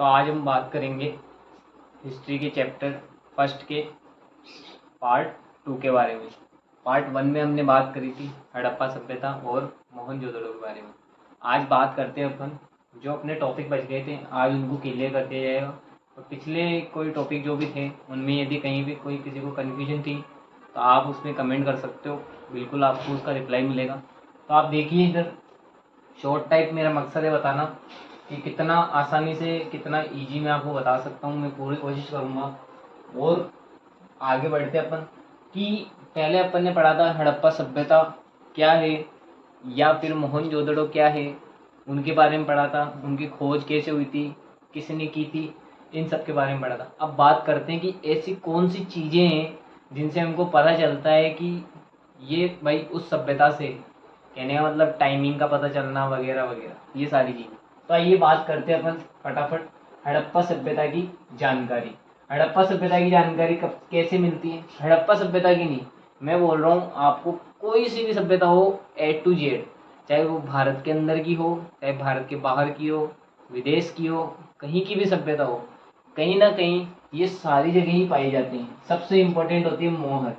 तो आज हम बात करेंगे हिस्ट्री के चैप्टर फर्स्ट के पार्ट 2 के बारे में। पार्ट 1 में हमने बात करी थी हड़प्पा सभ्यता और मोहनजोदड़ो के बारे में। आज बात करते हैं अपन जो अपने टॉपिक बच गए थे, आज उनको क्लियर कर दिया जाएगा। और पिछले कोई टॉपिक जो भी थे उनमें यदि कहीं भी कोई किसी को कन्फ्यूजन थी तो आप उसमें कमेंट कर सकते हो, बिल्कुल आपको उसका रिप्लाई मिलेगा। तो आप देखिए इधर शॉर्ट टाइप मेरा मकसद है बताना कि कितना आसानी से कितना इजी मैं आपको बता सकता हूँ। मैं पूरी कोशिश करूँगा। और आगे बढ़ते अपन कि पहले अपन ने पढ़ा था हड़प्पा सभ्यता क्या है या फिर मोहनजोदड़ो क्या है, उनके बारे में पढ़ा था, उनकी खोज कैसे हुई थी, किसने की थी, इन सब के बारे में पढ़ा था। अब बात करते हैं कि ऐसी कौन सी चीज़ें हैं जिनसे हमको पता चलता है कि ये भाई उस सभ्यता से, कहने का मतलब टाइमिंग का पता चलना वगैरह वगैरह, ये सारी चीज़ें। तो आइए बात करते हैं अपन फटाफट हड़प्पा सभ्यता की जानकारी। हड़प्पा सभ्यता की जानकारी कब कैसे मिलती है? हड़प्पा सभ्यता की नहीं, मैं बोल रहा हूँ आपको कोई सी भी सभ्यता हो A to Z, चाहे वो भारत के अंदर की हो, चाहे भारत के बाहर की हो, विदेश की हो, कहीं की भी सभ्यता हो, कहीं ना कहीं ये सारी जगह ही पाई जाती हैं। सबसे इम्पोर्टेंट होती है मोहर,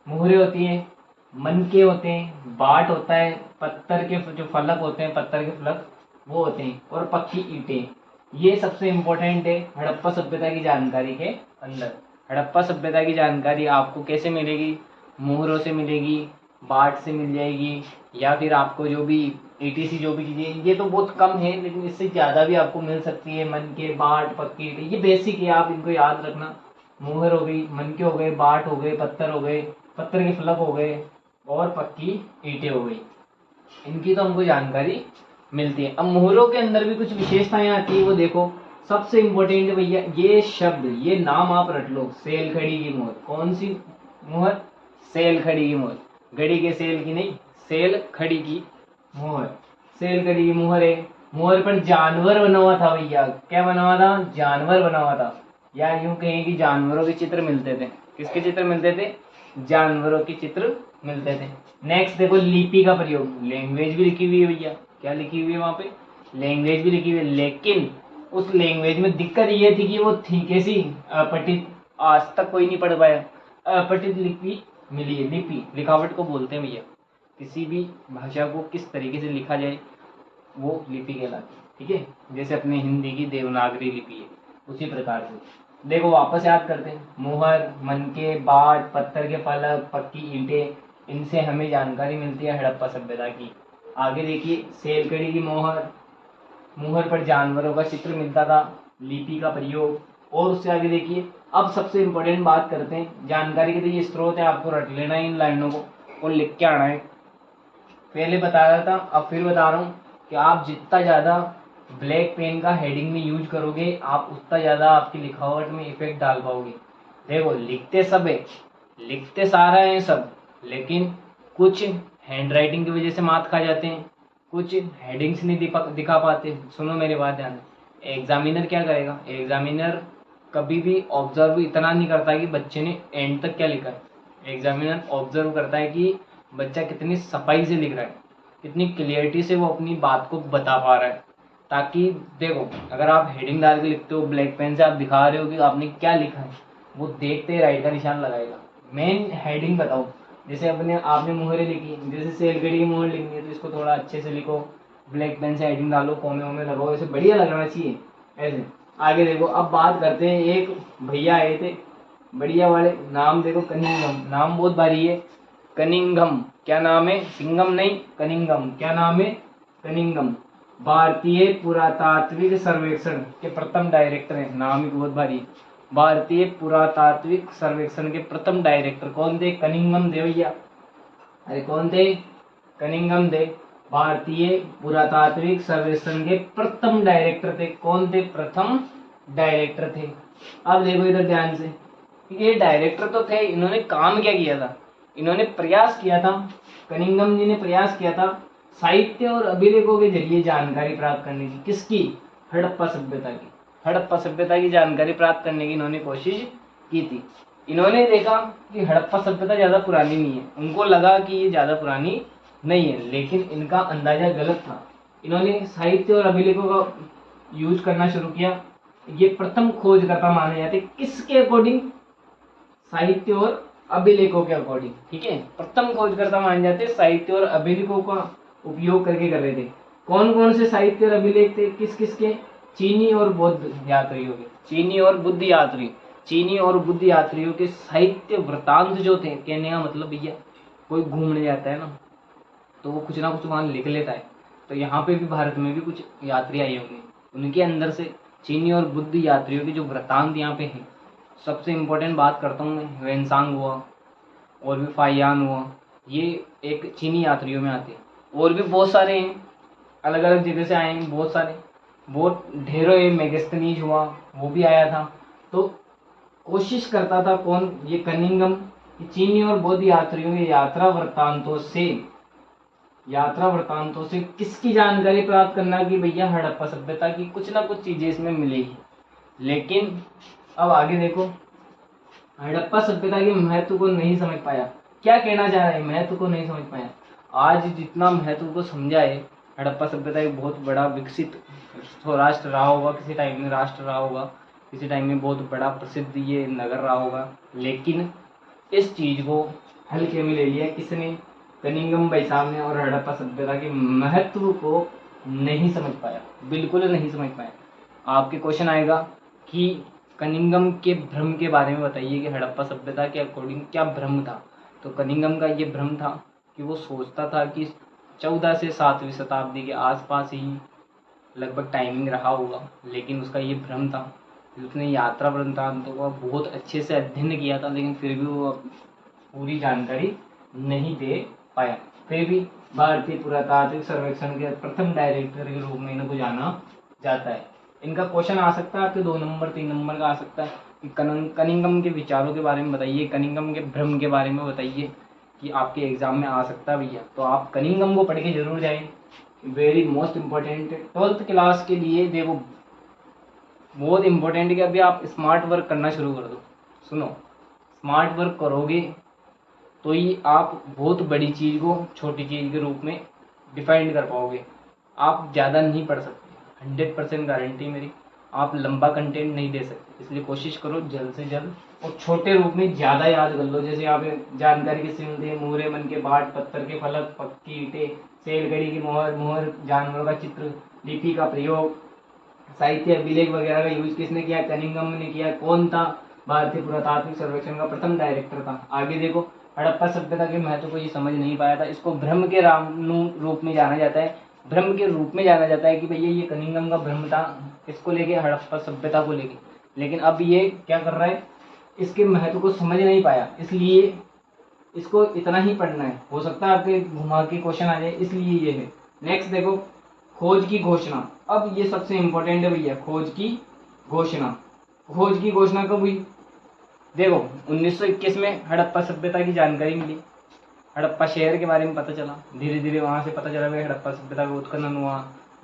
मोहरें होती हैं, मनके होते हैं, बाट होता है, पत्थर के जो फलक होते हैं, पत्थर के फलक वो होते हैं, और पक्की ईंटें। ये सबसे इम्पोर्टेंट है हड़प्पा सभ्यता की जानकारी के अंदर। हड़प्पा सभ्यता की जानकारी आपको कैसे मिलेगी? मोहरों से मिलेगी, बाट से मिल जाएगी, या फिर आपको जो भी ETC जो भी चीज़ें, ये तो बहुत कम है लेकिन इससे ज़्यादा भी आपको मिल सकती है। मनके, बाट, पक्की ईंटें, ये बेसिक है, आप इनको याद रखना। मोहर हो गई, मनके हो गए, बाट हो गए, पत्थर हो गए, पत्थर के फलक हो गए, और पक्की ईंटें हो गई, इनकी तो हमको जानकारी मिलती है। अब मोहरों के अंदर भी कुछ विशेषताएं आती है, वो देखो। सबसे इम्पोर्टेंट है भैया ये शब्द, ये नाम आप रट लो, सेल खड़ी की मोहर। कौन सी मोहर? सेल खड़ी की मोहर, घड़ी के सेल की नहीं, सेल खड़ी की मोहर। सेल खड़ी की मोहर है। मोहर पर जानवर बना हुआ था भैया। क्या बना हुआ था? जानवर बना हुआ था, या यूं कहें कि जानवरों के चित्र मिलते थे। किसके चित्र मिलते थे? जानवरों के चित्र मिलते थे। नेक्स्ट देखो लिपि का प्रयोग, लैंग्वेज भी लिखी हुई है भैया। क्या लिखी हुई है वहां पे? लैंग्वेज भी लिखी हुई है, लेकिन उस लैंग्वेज में दिक्कत ये थी कि वो थी कैसी? अपठित। आज तक कोई नहीं पढ़ पाया। अपठित लिपि मिली है। लिपि लिखावट को बोलते हैं भैया, किसी भी भाषा को किस तरीके से लिखा जाए वो लिपि कहलाती है। ठीक है, जैसे अपने हिंदी की देवनागरी लिपि है, उसी प्रकार से। देखो वापस याद करते हैं, मोहर, मनके, बाट, पत्थर के फलक, पक्की ईंटें, इनसे हमें जानकारी मिलती है हड़प्पा सभ्यता की। आगे देखिए सेलकड़ी की मोहर, मोहर पर जानवरों का चित्र मिलता था, लिपि का प्रयोग। और उससे आगे देखिए, अब सबसे इम्पोर्टेंट बात करते हैं जानकारी के। तो ये स्रोत है, आपको रट लेना है इन लाइनों को और लिख के आना है। पहले बता रहा था, अब फिर बता रहा हूँ कि आप जितना ज़्यादा ब्लैक पेन का हेडिंग में यूज करोगे, आप उतना ज़्यादा आपकी लिखावट में इफेक्ट डाल पाओगे। देखो लिखते सब है, लिखते सारा है सब, लेकिन कुछ हैंड राइटिंग की वजह से मात खा जाते हैं, कुछ हेडिंग्स नहीं दिखा पाते। सुनो मेरी बात ध्यान से। एग्जामिनर क्या करेगा? एग्जामिनर कभी भी ऑब्जर्व इतना नहीं करता कि बच्चे ने एंड तक क्या लिखा है। एग्जामिनर ऑब्जर्व करता है कि बच्चा कितनी सफाई से लिख रहा है, कितनी क्लियरिटी से वो अपनी बात को बता पा रहा है। ताकि देखो अगर आप हेडिंग डाल के लिखते हो, ब्लैक पेन से आप दिखा रहे हो कि आपने क्या लिखा है, वो देखते ही राइट का निशान लगाएगा। मेन हेडिंग बताओ, जैसे अपने आपने मुहरें लिखी, जैसे सेलगड़ी की मुहर लिखनी है तो इसको थोड़ा अच्छे से लिखो, ब्लैक पेन से हेडिंग डालो, कोने वोने लगाओ, ऐसे बढ़िया लगना चाहिए ऐसे। आगे देखो, अब बात करते हैं, एक भैया आए थे बढ़िया वाले, नाम देखो कनिंगम, नाम बहुत भारी है। कनिंगम, क्या नाम है? सिंगम नहीं, कनिंगम। क्या नाम है? कनिंगम। भारतीय पुरातात्विक सर्वेक्षण के प्रथम डायरेक्टर हैं। नाम ही बहुत भारी। भारतीय पुरातात्विक सर्वेक्षण के प्रथम डायरेक्टर कौन थे? कनिंगम थे भैया। अरे कौन थे? कनिंगम थे। भारतीय पुरातात्विक सर्वेक्षण के प्रथम डायरेक्टर थे। कौन थे? प्रथम डायरेक्टर थे। अब देखो इधर ध्यान से, ये डायरेक्टर तो थे, इन्होंने काम क्या किया था? इन्होंने प्रयास किया था, कनिंगम जी ने प्रयास किया था साहित्य और अभिलेखों के जरिए जानकारी प्राप्त करने की। किसकी? हड़प्पा सभ्यता की। हड़प्पा सभ्यता की जानकारी प्राप्त करने की इन्होंने कोशिश की थी। इन्होंने देखा कि हड़प्पा सभ्यता ज़्यादा पुरानी नहीं है, उनको लगा कि ये ज़्यादा पुरानी नहीं है, लेकिन इनका अंदाजा गलत था। इन्होंने साहित्य और अभिलेखों का यूज करना शुरू किया। ये प्रथम खोजकर्ता माने जाते किसके अकॉर्डिंग? साहित्य और अभिलेखों के अकॉर्डिंग। ठीक है, प्रथम खोजकर्ता माने जाते साहित्य और अभिलेखों का उपयोग करके कर रहे थे। कौन कौन से साहित्य और अभिलेख थे? किस किसके? चीनी और बौद्ध यात्रियों के। चीनी और बुद्ध यात्री, चीनी और बुद्ध यात्रियों के साहित्य वृतांत जो थे, कहने का मतलब भैया कोई घूमने जाता है ना तो वो कुछ ना कुछ वहाँ लिख लेता है। तो यहाँ पे भी भारत में भी कुछ यात्री आए होंगे, उनके अंदर से चीनी और बुद्ध यात्रियों के जो वृतांत यहाँ पे हैं। सबसे इम्पोर्टेंट बात करता हूँ मैं, वेनसांग हुआ और भी फाइयान हुआ, ये एक चीनी यात्रियों में आते हैं। और भी बहुत सारे हैं, अलग अलग जगह से आए हैं, बहुत सारे, बहुत ढेरों है। मेगस्थनीज हुआ, वो भी आया था। तो कोशिश करता था कौन? ये कनिंघम, चीनी और बौद्ध यात्रियों के यात्रा वृत्तांतों से किसकी जानकारी प्राप्त करना? कि भैया हड़प्पा सभ्यता की कुछ ना कुछ चीजें इसमें मिलेगी। लेकिन अब आगे देखो, हड़प्पा सभ्यता के महत्व को नहीं समझ पाया। क्या कहना चाह रहा है? महत्व को नहीं समझ पाया। आज जितना महत्व को समझा है, हड़प्पा सभ्यता एक बहुत बड़ा विकसित राष्ट्र रहा होगा, किसी टाइम में राष्ट्र रहा होगा, किसी टाइम में बहुत बड़ा प्रसिद्ध ये नगर रहा होगा। लेकिन इस चीज को हल्के में ले लिया किसने? कनिंघम भाई साहब ने। और हड़प्पा सभ्यता के महत्व को नहीं समझ पाया, बिल्कुल नहीं समझ पाया। आपके क्वेश्चन आएगा कि कनिंघम के भ्रम के बारे में बताइए कि हड़प्पा सभ्यता के अकॉर्डिंग क्या भ्रम था। तो कनिंघम का ये भ्रम था कि वो सोचता था कि 14 से 7वीं शताब्दी के आसपास ही लगभग टाइमिंग रहा होगा। लेकिन उसका ये भ्रम था, उसने यात्रा वृत्तांतों का बहुत अच्छे से अध्ययन किया था, लेकिन फिर भी वो पूरी जानकारी नहीं दे पाया। फिर भी भारतीय पुरातात्विक सर्वेक्षण के प्रथम डायरेक्टर के रूप में इनको जाना जाता है। इनका क्वेश्चन आ सकता है आपके 2 नंबर 3 नंबर का आ सकता है कि कनिंघम के विचारों के बारे में बताइए, कनिंघम के भ्रम के बारे में बताइए, कि आपके एग्जाम में आ सकता है भैया। तो आप कनिंघम को पढ़ के जरूर जाएं, very most important 12th class के लिए। देखो बहुत इम्पोर्टेंट कि अभी आप स्मार्ट वर्क करना शुरू कर दो। सुनो, स्मार्ट वर्क करोगे तो ही आप बहुत बड़ी चीज़ को छोटी चीज़ के रूप में डिफाइन कर पाओगे। आप ज़्यादा नहीं पढ़ सकते, 100% गारंटी मेरी। आप लंबा कंटेंट नहीं दे सकते, इसलिए कोशिश करो जल्द से जल्द और छोटे रूप में ज़्यादा याद कर लो। जैसे यहाँ पे जानकारी के सिमटे, मोहरे, मन के बाट, पत्थर के फलक, पक्की ईंटें, सेलगड़ी की मोहर, मोहर जानवरों का चित्र, लिपि का प्रयोग, साहित्य अभिलेख वगैरह का यूज किसने किया? कनिंघम ने किया। कौन था? भारतीय पुरातात्विक सर्वेक्षण का प्रथम डायरेक्टर था। आगे देखो, हड़प्पा सभ्यता के महत्व को ये समझ नहीं पाया था। इसको भ्रम के रूप में जाना जाता है, भ्रम के रूप में जाना जाता है कि भैया ये कनिंघम का भ्रम था, इसको लेके, हड़प्पा सभ्यता को लेके। लेकिन अब ये क्या कर रहा है? इसके महत्व को समझ नहीं पाया, इसलिए इसको इतना ही पढ़ना है। हो सकता है आपके घुमा के क्वेश्चन आ जाए, इसलिए ये है। नेक्स्ट देखो, खोज की घोषणा। अब ये सबसे इंपॉर्टेंट है भैया, खोज की घोषणा। खोज की घोषणा कब हुई? देखो 1921 में हड़प्पा सभ्यता की जानकारी मिली, हड़प्पा शहर के बारे में पता चला। धीरे धीरे वहाँ से पता चला कि हड़प्पा सभ्यता का उत्खनन हुआ,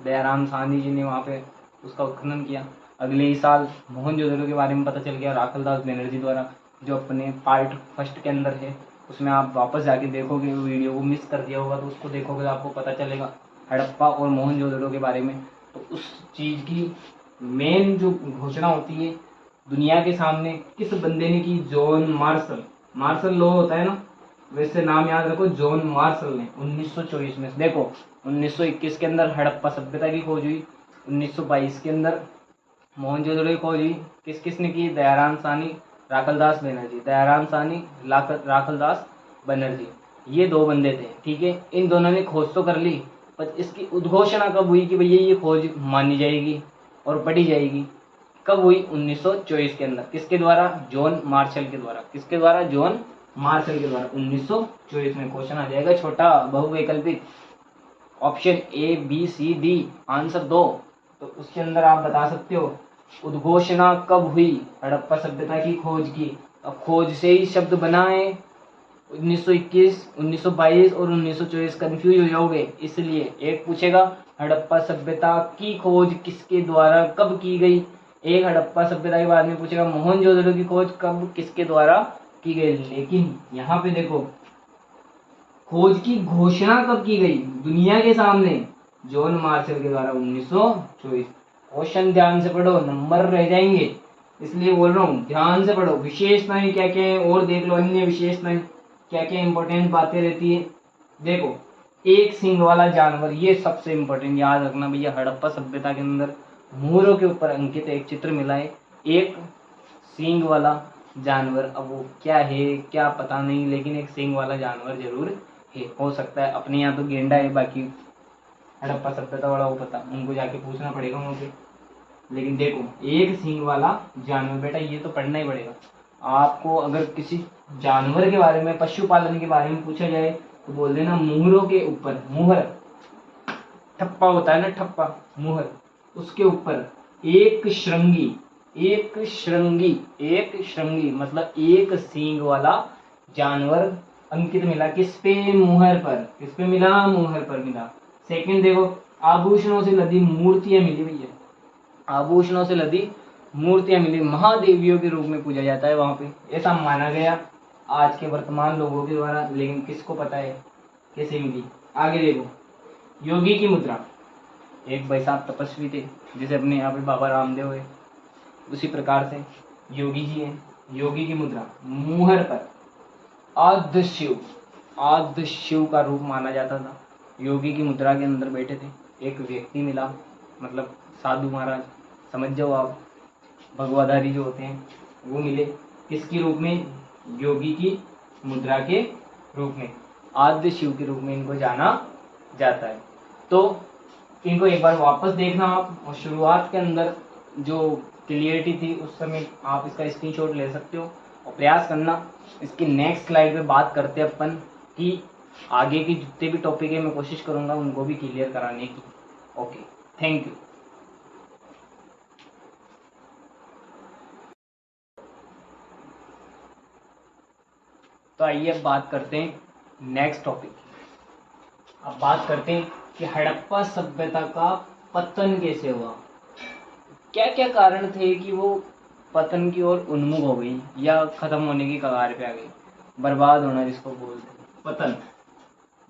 दयाराम साहनी जी ने वहाँ पे उसका उत्खनन किया। अगले ही साल मोहनजोदड़ो के बारे में पता चल गया राखलदास बनर्जी द्वारा, जो अपने पार्ट फर्स्ट के अंदर है। उसमें आप वापस जाके देखोगे, वीडियो को मिस कर दिया होगा तो उसको देखोगे तो आपको पता चलेगा हड़प्पा और मोहनजोदड़ो के बारे में। तो उस चीज़ की मेन जो घोषणा होती है दुनिया के सामने किस बंदे ने की? John Marshall. मार्शल लॉ होता है ना, वैसे नाम याद रखो, जॉन मार्शल ने 1924 में। देखो 1921 के अंदर हड़प्पा सभ्यता की खोज हुई, 1922 के अंदर मोहनजोदड़ो की खोज हुई। किस किसने की? दयाराम साहनी, राखलदास बनर्जी। दयाराम साहनी, राखलदास बनर्जी, ये 2 बंदे थे। ठीक है, इन दोनों ने खोज तो कर ली, पर इसकी उद्घोषणा कब हुई कि भैया ये खोज मानी जाएगी और पढ़ी जाएगी? कब हुई? 1924 के अंदर। किसके द्वारा? जॉन मार्शल के द्वारा। किसके द्वारा? जॉन मार्शल के द्वारा। 1924 में। क्वेश्चन आ जाएगा छोटा बहुवैकल्पिक, option A B C D, answer दो। तो उसके अंदर आप बता सकते हो उद्घोषणा कब हुई हड़प्पा सभ्यता की खोज की। अब खोज से ही शब्द बना है, 1921, 1922 और 1924 कंफ्यूज हो जाओगे। इसलिए एक पूछेगा हड़प्पा सभ्यता की खोज किसके द्वारा कब की गई, एक हड़प्पा सभ्यता के बाद में पूछेगा मोहनजोदड़ो की खोज कब किसके द्वारा की गई। लेकिन यहाँ पे देखो खोज की घोषणा कब की गई दुनिया के सामने? जॉन मार्शल के द्वारा 1924। क्वेश्चन ध्यान से पढ़ो, नंबर रह जाएंगे, इसलिए बोल रहा हूँ ध्यान से पढ़ो। विशेषताएं क्या क्या है और देख लो, अन्य विशेषताएं क्या क्या इंपॉर्टेंट बातें रहती है। देखो, एक सींग वाला जानवर, ये सबसे इंपॉर्टेंट याद रखना भैया। हड़प्पा सभ्यता के अंदर मोहरों के ऊपर अंकित एक चित्र मिला है, एक सींग वाला जानवर। अब वो क्या है क्या पता नहीं, लेकिन एक सींग वाला जानवर जरूर है। हो सकता है अपने यहाँ तो गेंडा है, बाकी हड़प्पा सभ्यता वाला वो पता, उनको जाके पूछना पड़ेगा वहाँ पे। लेकिन देखो, एक सींग वाला जानवर, बेटा ये तो पढ़ना ही पड़ेगा आपको। अगर किसी जानवर के बारे में, पशुपालन के बारे में पूछा जाए तो बोल देना मुहरों के ऊपर। मुहर ठप्पा होता है ना, ठप्पा मुहर, उसके ऊपर एक श्रृंगी, एक श्रृंगी, एक श्रृंगी मतलब एक सींग वाला जानवर अंकित मिला। किस पे? मुहर पर। किस पे मिला? मुहर पर मिला। सेकंड देखो, आभूषणों से लदी मूर्तियां मिली भैया, आभूषणों से लदी मूर्तियां मिली, महादेवियों के रूप में पूजा जाता है वहां पे, ऐसा माना गया आज के वर्तमान लोगों के द्वारा। लेकिन किसको पता है कैसे मिली? आगे देखो, योगी की मुद्रा। एक भाई साहब तपस्वी थे, जैसे अपने यहाँ पे बाबा रामदेव है, उसी प्रकार से योगी जी हैं। योगी की मुद्रा, मुहर पर आद्य शिव, आद्य शिव का रूप माना जाता था। योगी की मुद्रा के अंदर बैठे थे, एक व्यक्ति मिला, मतलब साधु महाराज समझ जाओ आप, भगवाधारी जो होते हैं वो मिले। किसके रूप में? योगी की मुद्रा के रूप में, आद्य शिव के रूप में इनको जाना जाता है। तो इनको एक बार वापस देखना आप, और शुरुआत के अंदर जो क्लियरिटी थी उस समय आप इसका स्क्रीनशॉट ले सकते हो और प्रयास करना। इसकी नेक्स्ट स्लाइड पे बात करते हैं अपन कि आगे की जितने भी टॉपिक है मैं कोशिश करूंगा उनको भी क्लियर कराने की। Okay, thank you. तो आइए अब बात करते हैं नेक्स्ट टॉपिक। अब बात करते हैं कि हड़प्पा सभ्यता का पतन कैसे हुआ, क्या क्या कारण थे कि वो पतन की ओर उन्मुख हो गई या खत्म होने की कगार पे आ गई, बर्बाद होना जिसको बोलते हैं, पतन,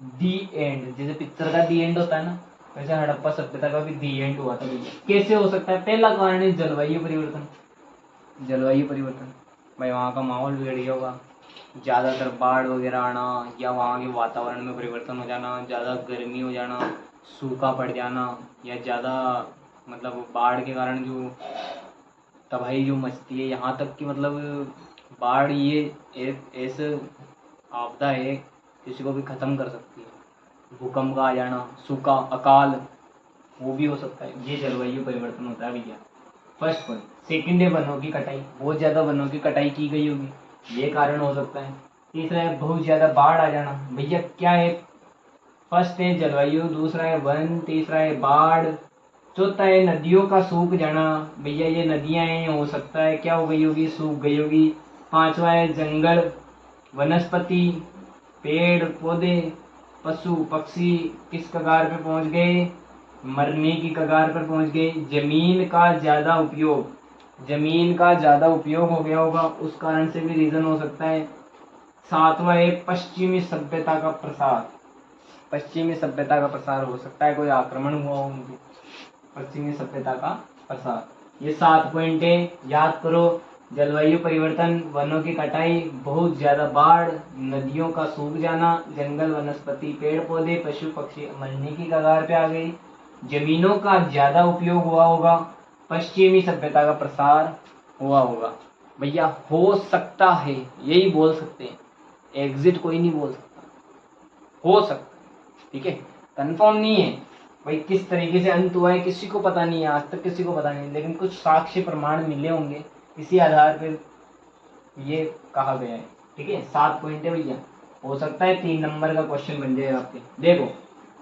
दी एंड। जैसे पिक्चर का दी एंड होता है ना, वैसे हड़प्पा सभ्यता का भी दी एंड हुआ था भैया। कैसे हो सकता है? पहला कारण है जलवायु परिवर्तन। जलवायु परिवर्तन भाई, वहाँ का माहौल बिगड़ गया होगा, ज़्यादातर बाढ़ वगैरह आना, या वहाँ के वातावरण में परिवर्तन हो जाना, ज़्यादा गर्मी हो जाना, सूखा पड़ जाना, या ज़्यादा मतलब बाढ़ के कारण जो तबाही जो मचती है, यहाँ तक कि मतलब बाढ़ ये एक ऐसे आपदा है किसी को भी ख़त्म कर सकती है। भूकंप का आ जाना, सूखा, अकाल, वो भी हो सकता है। ये जलवायु परिवर्तन होता है भैया, फर्स्ट पॉइंट। सेकेंड है वनों की कटाई, बहुत ज़्यादा वनों की कटाई की गई होगी, ये कारण हो सकता है। तीसरा है बहुत ज़्यादा बाढ़ आ जाना। भैया क्या है? फर्स्ट है जलवायु, दूसरा है वन, तीसरा है बाढ़, चौथा है नदियों का सूख जाना। भैया ये नदियां हैं, हो सकता है क्या हो गई होगी? सूख गई होगी। पांचवा है जंगल, वनस्पति, पेड़ पौधे, पशु पक्षी किस कगार पे पहुंच गए? मरने की कगार पर पहुंच गए। जमीन का ज्यादा उपयोग, जमीन का ज्यादा उपयोग हो गया होगा, उस कारण से भी रीजन हो सकता है। सातवां है पश्चिमी सभ्यता का प्रसार, पश्चिमी सभ्यता का प्रसार हो सकता है, कोई आक्रमण हुआ हो उनके, पश्चिमी सभ्यता का प्रसार। ये 7 पॉइंट है, याद करो। जलवायु परिवर्तन, वनों की कटाई, बहुत ज्यादा बाढ़, नदियों का सूख जाना, जंगल वनस्पति पेड़ पौधे पशु पक्षी मरने की कगार पे आ गई, जमीनों का ज्यादा उपयोग हुआ होगा, पश्चिमी सभ्यता का प्रसार हुआ होगा। भैया हो सकता है, यही बोल सकते हैं, एग्जिट कोई नहीं बोल सकता, हो सकता है, ठीक है, कंफर्म नहीं है भाई। किस तरीके से अंत हुआ है किसी को पता नहीं है, आज तक किसी को पता नहीं, लेकिन कुछ साक्ष्य प्रमाण मिले होंगे, इसी आधार पर ये कहा गया है, ठीक है। 7 पॉइंट है भैया, हो सकता है 3 नंबर का क्वेश्चन बन जाए आपके। देखो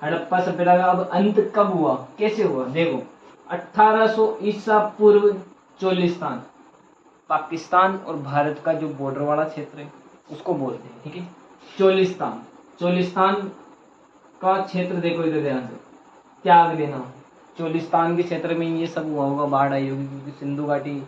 हड़प्पा सभ्यता का अब अंत कब हुआ, कैसे हुआ? देखो 1800 ईसा पूर्व, चोलिस्तान, पाकिस्तान और भारत का जो बॉर्डर वाला क्षेत्र है उसको बोलते हैं, ठीक है, चोलिस्तान। चोलिस्तान का क्षेत्र देखो इधर ध्यान से, त्याग देना। चोलिस्तान के क्षेत्र में ये सब हुआ होगा, बाढ़ आई होगी, क्योंकि सिंधु घाटी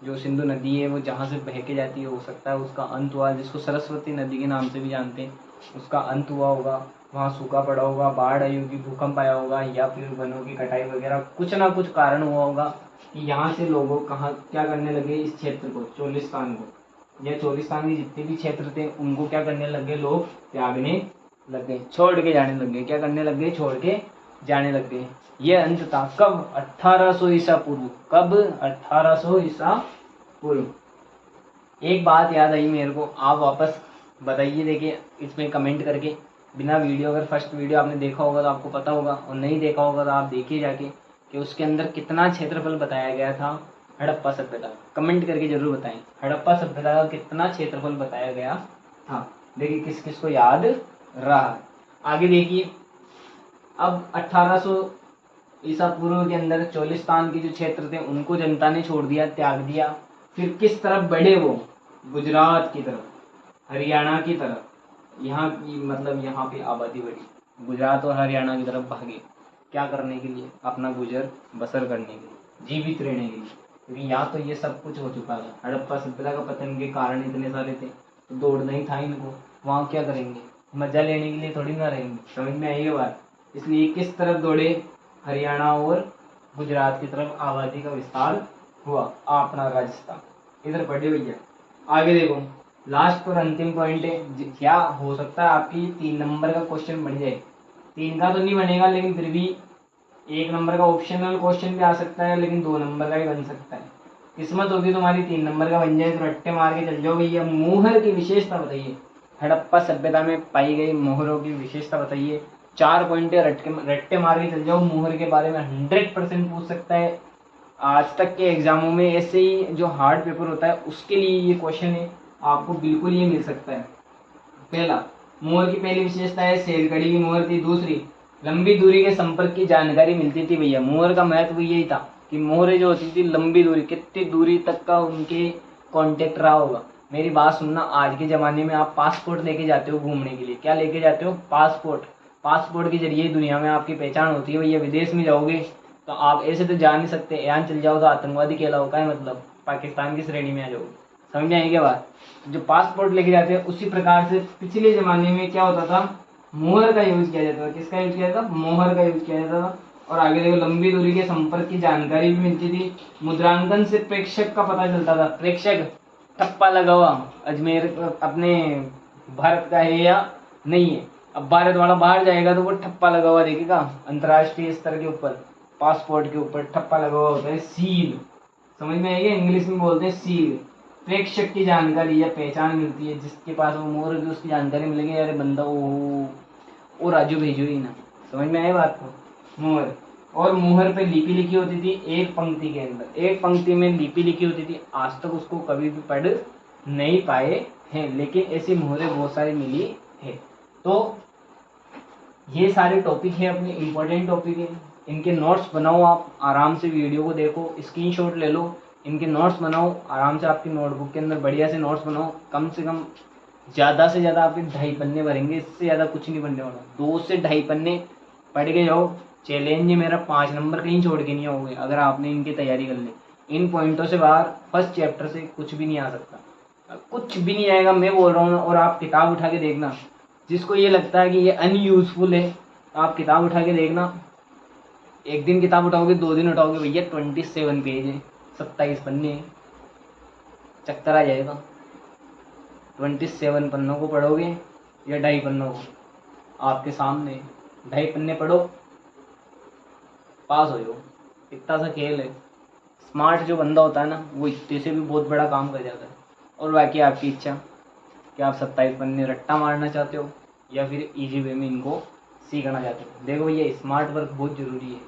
जो सिंधु नदी है वो जहाँ से बह के जाती है, हो सकता है उसका अंत हुआ, जिसको सरस्वती नदी के नाम से भी जानते हैं, उसका अंत हुआ होगा। वहाँ सूखा पड़ा होगा, बाढ़ आई होगी, भूकंप आया होगा, या फिर वनों की कटाई वगैरह कुछ ना कुछ कारण हुआ होगा कि यहाँ से लोगों कहाँ क्या करने लगे, इस क्षेत्र को, चोलिस्तान को, या चोलिस्तान के जितने भी क्षेत्र थे उनको क्या करने लगे, लोग त्यागने लग गए, छोड़ के जाने लग गए। क्या करने लग गए, छोड़ के जाने लग गए। ये अंत था कब, 1800 ईसा पूर्व। कब, 1800 ईसा पूर्व। एक बात याद आई मेरे को, आप वापस बताइए, देखिए इसमें कमेंट करके, बिना वीडियो, अगर फर्स्ट वीडियो आपने देखा होगा तो आपको पता होगा, और नहीं देखा होगा तो आप देखिए जाके कि उसके अंदर कितना क्षेत्रफल बताया गया था हड़प्पा सभ्यता। कमेंट करके जरूर बताएं हड़प्पा सभ्यता का कितना क्षेत्रफल बताया गया था। देखिए किस किस को याद रहा है। आगे देखिए, अब 1800 ईसा पूर्व के अंदर चोलिस्तान के जो क्षेत्र थे उनको जनता ने छोड़ दिया, त्याग दिया। फिर किस तरफ बढ़े वो, गुजरात की तरफ, हरियाणा की तरफ। यहाँ की मतलब यहाँ पे आबादी बढ़ी, गुजरात और हरियाणा की तरफ भागे। क्या करने के लिए, अपना गुजर बसर करने के लिए, जीवित रहने के लिए, क्योंकि यहाँ तो ये सब कुछ हो चुका था। हड़प्पा सभ्यता का पतन के कारण इतने सारे थे, तो दौड़ना ही था इनको। वहाँ क्या करेंगे, मजा लेने के लिए थोड़ी ना रहेंगे। समझ में आई ये बात। इसलिए किस तरफ दौड़े, हरियाणा और गुजरात की तरफ आबादी का विस्तार हुआ। अपना राजस्थान इधर बढ़े भैया। आगे देखो, लास्ट और अंतिम पॉइंट है, क्या हो सकता है आपकी 3 नंबर का क्वेश्चन बन जाए। 3 का तो नहीं बनेगा, लेकिन फिर भी 1 नंबर का ऑप्शनल क्वेश्चन भी आ सकता है, लेकिन 2 नंबर का भी बन सकता है। किस्मत होगी तुम्हारी 3 नंबर का बन जाए तो रट्टे मार के चल जाओ भैया। मोहर की विशेषता बताइए, हड़प्पा सभ्यता में पाई गई मोहरों की विशेषता बताइए। 4 पॉइंट रट्टे मार के चल जाओ। मोहर के बारे में 100% पूछ सकता है। आज तक के एग्जामों में ऐसे ही जो हार्ड पेपर होता है उसके लिए ये क्वेश्चन है, आपको बिल्कुल ये मिल सकता है। पहला, मोहर की पहली विशेषता है सेलकड़ी की मोहर थी। दूसरी, लंबी दूरी के संपर्क की जानकारी मिलती थी भैया। मोहर का महत्व यही था कि मोहरें जो होती थी लंबी दूरी, कितनी दूरी तक का उनके कांटेक्ट रहा होगा। मेरी बात सुनना, आज के ज़माने में आप पासपोर्ट लेके जाते हो घूमने के लिए। क्या लेके जाते हो, पासपोर्ट। पासपोर्ट के जरिए दुनिया में आपकी पहचान होती है भैया। विदेश में जाओगे तो आप ऐसे तो जा नहीं सकते, यहाँ चल जाओ तो आतंकवादी कहलाओ, का है मतलब, पाकिस्तान की श्रेणी में आ जाओगे। समझ में आएगी बात। जो पासपोर्ट लेके जाते हैं उसी प्रकार से पिछले ज़माने में क्या होता था, मोहर का यूज किया जाता था। किसका यूज किया जाता था, मोहर का यूज किया जाता था। और आगे देखो, लंबी दूरी के संपर्क की जानकारी भी मिलती थी। मुद्रांकन से प्रेक्षक का पता चलता था। प्रेक्षक ठप्पा लगा हुआ, अजमेर अपने भारत का है या नहीं है। अब भारत वाला बाहर जाएगा तो वो ठप्पा लगा हुआ देखेगा, अंतर्राष्ट्रीय स्तर के ऊपर पासपोर्ट के ऊपर ठप्पा लगा हुआ होता है, सील। समझ में आएगा, इंग्लिश में बोलते हैं सील। प्रेक्षक की जानकारी या पहचान मिलती है, जिसके पास वो मोहर होगी उसकी जानकारी मिलेगी, अरे बंदा वो राजू भेजो ही ना। समझ में आए बात को। मोहर, और मोहर पे लिपि लिखी होती थी एक पंक्ति के अंदर, एक पंक्ति में लिपि लिखी होती थी। आज तक उसको कभी भी पढ़ नहीं पाए हैं, लेकिन ऐसी मोहरें बहुत सारी मिली है। तो ये सारे टॉपिक है अपने इम्पोर्टेंट टॉपिक है। इनके नोट्स बनाओ, आप आराम से वीडियो को देखो, स्क्रीनशॉट ले लो, इनके नोट्स बनाओ आराम से। आपकी नोटबुक के अंदर बढ़िया से नोट्स बनाओ। कम से कम ज़्यादा से ज़्यादा आपके 2.5 पन्ने भरेंगे, इससे ज़्यादा कुछ नहीं बनने वाला। 2 से 2.5 पन्ने पढ़ के जाओ। चैलेंज है मेरा, 5 नंबर कहीं छोड़ के नहीं आओगे अगर आपने इनकी तैयारी कर ली। इन पॉइंटों से बाहर फर्स्ट चैप्टर से कुछ भी नहीं आ सकता, कुछ भी नहीं आएगा, मैं बोल रहा हूँ। और आप किताब उठा के देखना, जिसको ये लगता है कि ये अनयूजफुल है, आप किताब उठा के देखना। एक दिन किताब उठाओगे, 2 दिन उठाओगे भैया, 27 पेज है, 27 पन्ने, चक्कर आ जाएगा। 27 पन्नों को पढ़ोगे या 2.5 पन्नों को, आपके सामने 2.5 पन्ने पढ़ो, पास हो जाओ। इतना सा खेल है। स्मार्ट जो बंदा होता है ना, वो इतने से भी बहुत बड़ा काम कर जाता है। और बाकी आपकी इच्छा कि आप 27 पन्ने रट्टा मारना चाहते हो या फिर इजी वे में इनको सीखना चाहते हो। देखो भैया, स्मार्ट वर्क बहुत ज़रूरी है।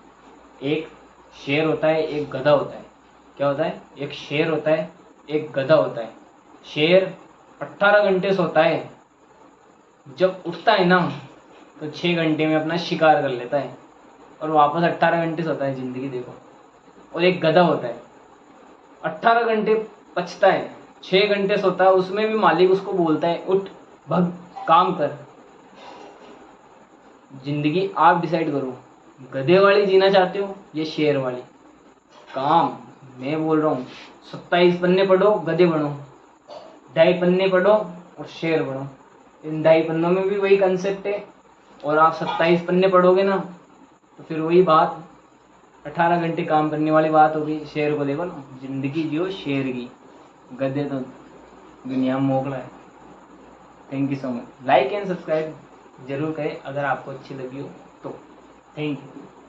एक शेर होता है, एक गधा होता है। क्या होता है, एक शेर होता है, एक गधा होता है। शेर 18 घंटे सोता है, जब उठता है ना तो 6 घंटे में अपना शिकार कर लेता है और वापस 18 घंटे सोता है। ज़िंदगी देखो। और एक गधा होता है, 18 घंटे पचता है, 6 घंटे सोता है, उसमें भी मालिक उसको बोलता है उठ भग काम कर। जिंदगी आप डिसाइड करो, गधे वाली जीना चाहते हो या शेर वाली। काम मैं बोल रहा हूँ, 27 पन्ने पढ़ो, गधे बनो। 2.5 पन्ने पढ़ो और शेर बनो। इन 2.5 पन्नों में भी वही कंसेप्ट है और आप 27 पन्ने पढ़ोगे ना तो फिर वही बात 18 घंटे काम करने वाली बात होगी। शेर को देखो ना, जिंदगी जियो शेर की, गधे तो दुनिया में मोकला है। Thank you so much. Like and subscribe जरूर करें अगर आपको अच्छी लगी हो तो। Thank you.